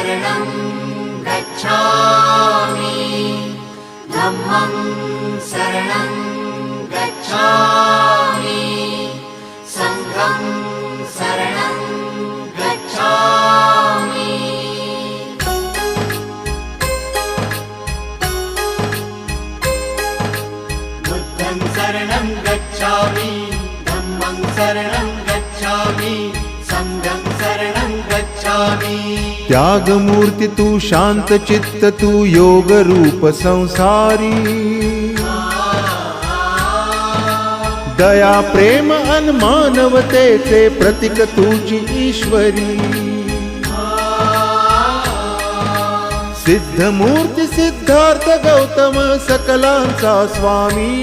शरणं गच्छामि धम्मं शरणं गच्छामि संघं शरणं गच्छामि बुद्धं शरणं गच्छामि धम्मं शरणं गच्छामि संघं शरणं गच्छामि। त्यागमूर्ती तू शांत चित्त तू योग रूप संसारी दया प्रेम अन मानवतेचे प्रतीक तुझी ईश्वरी सिद्धमूर्ती सिद्धार्थ गौतम सकलांचा स्वामी